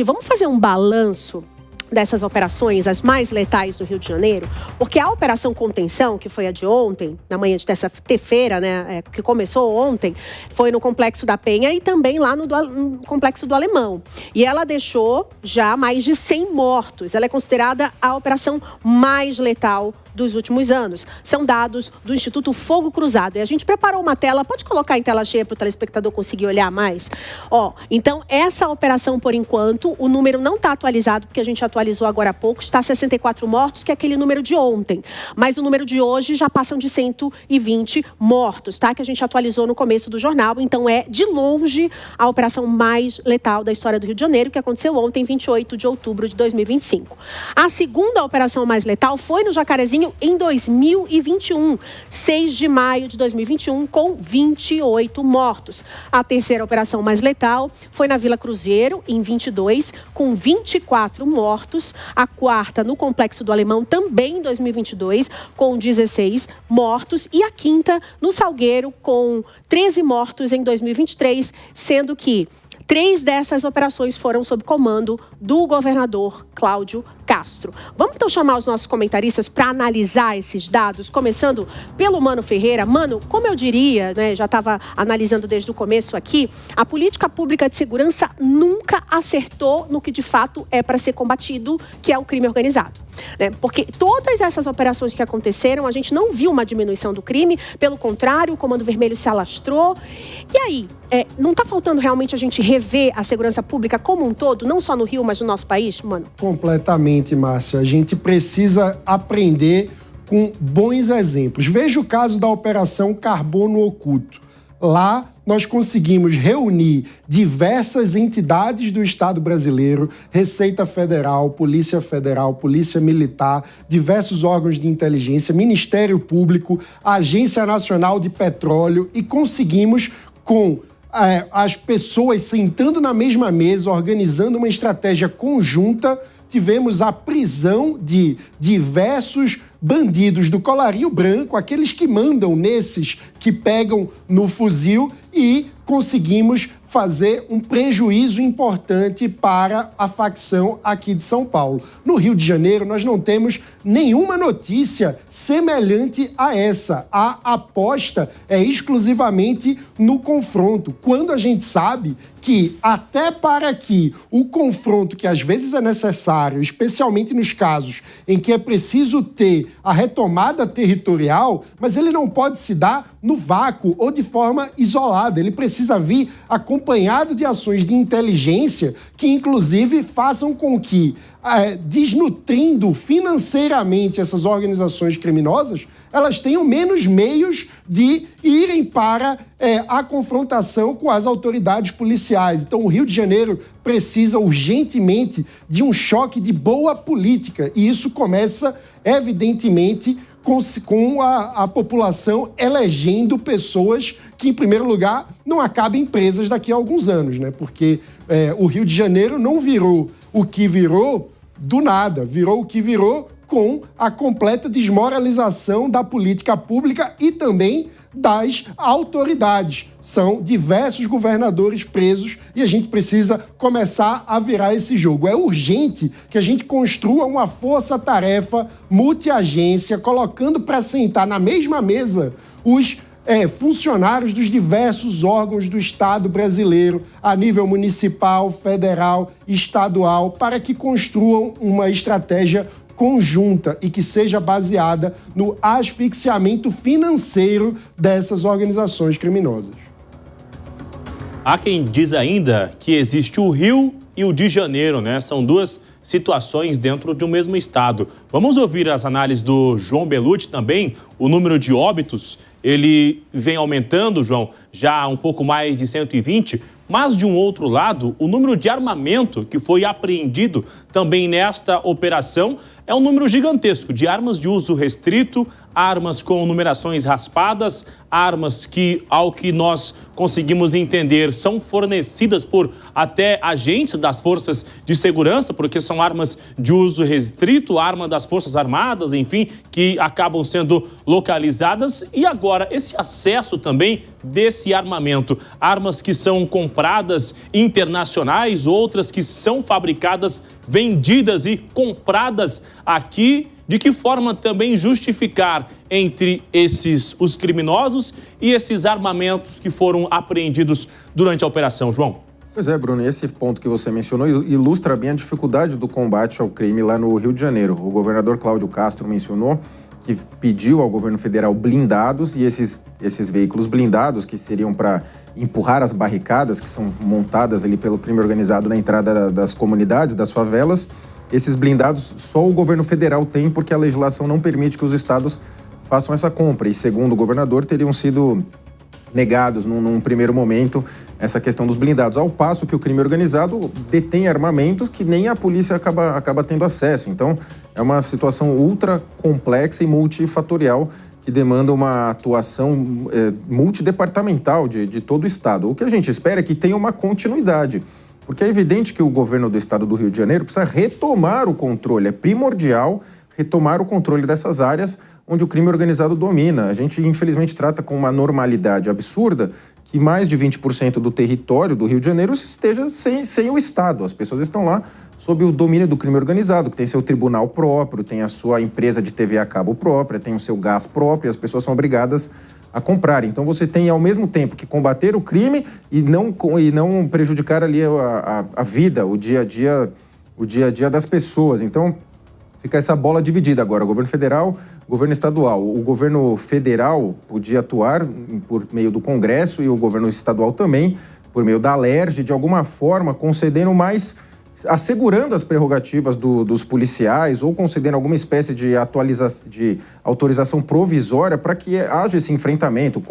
Vamos fazer um balanço dessas operações, as mais letais do Rio de Janeiro, porque a Operação Contenção, que foi a de ontem, na manhã de terça-feira, né, que começou ontem, foi no Complexo da Penha e também lá no Complexo do Alemão. E ela deixou já mais de 100 mortos. Ela é considerada a operação mais letal dos últimos anos. São dados do Instituto Fogo Cruzado. E a gente preparou uma tela, pode colocar em tela cheia para o telespectador conseguir olhar mais? Então, essa operação, por enquanto, o número não está atualizado, porque a gente atualizou agora há pouco, está 64 mortos, que é aquele número de ontem. Mas o número de hoje já passam de 120 mortos, tá? Que a gente atualizou no começo do jornal. Então, é, de longe, a operação mais letal da história do Rio de Janeiro, que aconteceu ontem, 28 de outubro de 2025. A segunda operação mais letal foi no Jacarezinho, em 2021, 6 de maio de 2021, com 28 mortos. A terceira operação mais letal foi na Vila Cruzeiro, em 22, com 24 mortos. A quarta, no Complexo do Alemão, também em 2022, com 16 mortos. E a quinta, no Salgueiro, com 13 mortos em 2023, sendo que 3 dessas operações foram sob comando do governador Cláudio Castro. Vamos então chamar os nossos comentaristas para analisar esses dados, começando pelo Mano Ferreira. Mano, como eu diria, né, já estava analisando desde o começo aqui, a política pública de segurança nunca acertou no que de fato é para ser combatido, que é o crime organizado. Né? Porque todas essas operações que aconteceram, a gente não viu uma diminuição do crime, pelo contrário, o Comando Vermelho se alastrou. E aí, não está faltando realmente a gente rever a segurança pública como um todo, não só no Rio, mas no nosso país, Mano? Completamente, Márcia. A gente precisa aprender com bons exemplos. Veja o caso da Operação Carbono Oculto. Lá, nós conseguimos reunir diversas entidades do Estado brasileiro, Receita Federal, Polícia Militar, diversos órgãos de inteligência, Ministério Público, Agência Nacional de Petróleo, e conseguimos, com as pessoas sentando na mesma mesa, organizando uma estratégia conjunta, tivemos a prisão de diversos bandidos do colarinho branco, aqueles que mandam nesses que pegam no fuzil, e conseguimos fazer um prejuízo importante para a facção aqui de São Paulo. No Rio de Janeiro, nós não temos nenhuma notícia semelhante a essa. A aposta é exclusivamente no confronto, quando a gente sabe que até para que o confronto, que às vezes é necessário, especialmente nos casos em que é preciso ter a retomada territorial, mas ele não pode se dar no vácuo ou de forma isolada. Ele precisa vir acompanhado de ações de inteligência que, inclusive, façam com que, desnutrindo financeiramente essas organizações criminosas, elas tenham menos meios de irem para a confrontação com as autoridades policiais. Então, o Rio de Janeiro precisa urgentemente de um choque de boa política, e isso começa, evidentemente, com a população elegendo pessoas que, em primeiro lugar, não acabem presas daqui a alguns anos, né? Porque o Rio de Janeiro não virou o que virou do nada, virou o que virou com a completa desmoralização da política pública e também das autoridades. São diversos governadores presos e a gente precisa começar a virar esse jogo. É urgente que a gente construa uma força-tarefa multiagência, colocando para sentar na mesma mesa os funcionários dos diversos órgãos do Estado brasileiro, a nível municipal, federal, estadual, para que construam uma estratégia conjunta e que seja baseada no asfixiamento financeiro dessas organizações criminosas. Há quem diz ainda que existe o Rio e o de Janeiro, né? São duas situações dentro de um mesmo estado. Vamos ouvir as análises do João Belutti também. O número de óbitos, ele vem aumentando, João, já um pouco mais de 120, mas de um outro lado, o número de armamento que foi apreendido também nesta operação é um número gigantesco de armas de uso restrito, armas com numerações raspadas, armas que, ao que nós conseguimos entender, são fornecidas por até agentes das forças de segurança, porque são são armas de uso restrito, arma das Forças Armadas, enfim, que acabam sendo localizadas. E agora, esse acesso também desse armamento, armas que são compradas internacionais, outras que são fabricadas, vendidas e compradas aqui. De que forma também justificar entre os criminosos e esses armamentos que foram apreendidos durante a operação, João? Pois é, Bruno, e esse ponto que você mencionou ilustra bem a dificuldade do combate ao crime lá no Rio de Janeiro. O governador Cláudio Castro mencionou que pediu ao governo federal blindados, e esses veículos blindados, que seriam para empurrar as barricadas que são montadas ali pelo crime organizado na entrada das comunidades, das favelas. Esses blindados só o governo federal tem, porque a legislação não permite que os estados façam essa compra. E, segundo o governador, teriam sido negados num primeiro momento essa questão dos blindados. Ao passo que o crime organizado detém armamentos que nem a polícia acaba tendo acesso. Então, é uma situação ultra complexa e multifatorial que demanda uma atuação multidepartamental de todo o estado. O que a gente espera é que tenha uma continuidade. Porque é evidente que o governo do estado do Rio de Janeiro precisa retomar o controle. É primordial retomar o controle dessas áreas onde o crime organizado domina. A gente, infelizmente, trata com uma normalidade absurda que mais de 20% do território do Rio de Janeiro esteja sem o Estado. As pessoas estão lá sob o domínio do crime organizado, que tem seu tribunal próprio, tem a sua empresa de TV a cabo própria, tem o seu gás próprio, e as pessoas são obrigadas a comprar. Então você tem, ao mesmo tempo, que combater o crime e não prejudicar ali a vida, o dia a dia das pessoas. Então fica essa bola dividida agora, o governo federal, o governo estadual. O governo federal podia atuar por meio do Congresso e o governo estadual também, por meio da Alerj, de alguma forma concedendo mais, assegurando as prerrogativas dos policiais ou concedendo alguma espécie de autorização provisória para que haja esse enfrentamento.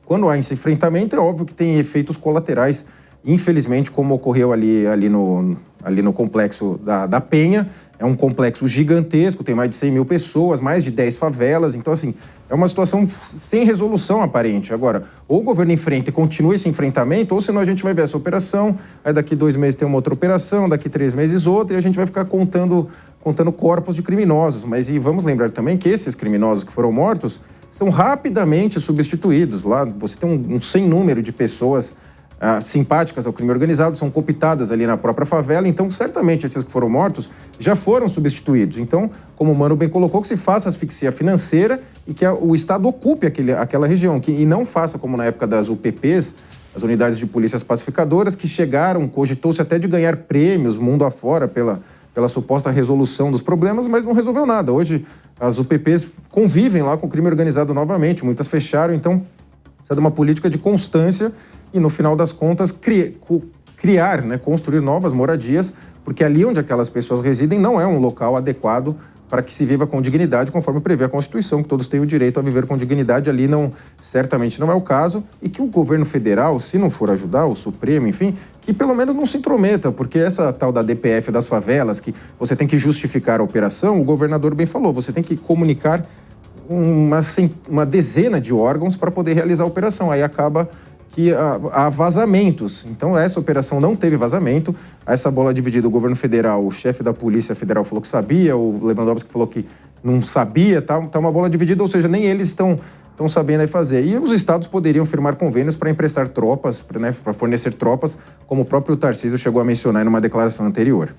Quando há esse enfrentamento, é óbvio que tem efeitos colaterais, infelizmente, como ocorreu ali no complexo da Penha. É um complexo gigantesco, tem mais de 100 mil pessoas, mais de 10 favelas. Então, assim, é uma situação sem resolução aparente. Agora, ou o governo enfrenta e continua esse enfrentamento, ou senão a gente vai ver essa operação, aí daqui 2 meses tem uma outra operação, daqui 3 meses outra, e a gente vai ficar contando corpos de criminosos. Mas e vamos lembrar também que esses criminosos que foram mortos são rapidamente substituídos. Lá você tem um sem número de pessoas simpáticas ao crime organizado, são cooptadas ali na própria favela, então certamente esses que foram mortos já foram substituídos. Então, como o Mano bem colocou, que se faça asfixia financeira e que o Estado ocupe aquela região, e não faça como na época das UPPs, as unidades de polícias pacificadoras, que chegaram, cogitou-se até de ganhar prêmios mundo afora pela suposta resolução dos problemas, mas não resolveu nada. Hoje as UPPs convivem lá com o crime organizado novamente, muitas fecharam, então precisa de uma política de constância e, no final das contas, criar, construir novas moradias, porque ali onde aquelas pessoas residem não é um local adequado para que se viva com dignidade, conforme prevê a Constituição, que todos têm o direito a viver com dignidade. Ali certamente não é o caso, e que o governo federal, se não for ajudar, o Supremo, enfim, que pelo menos não se intrometa, porque essa tal da DPF das favelas, que você tem que justificar a operação, o governador bem falou, você tem que comunicar uma dezena de órgãos para poder realizar a operação. Aí acaba que há vazamentos. Então, essa operação não teve vazamento. Essa bola dividida, o governo federal, o chefe da Polícia Federal falou que sabia, o Lewandowski falou que não sabia, tá uma bola dividida, ou seja, nem eles estão sabendo aí fazer. E os estados poderiam firmar convênios para emprestar tropas, para fornecer tropas, como o próprio Tarcísio chegou a mencionar em uma declaração anterior.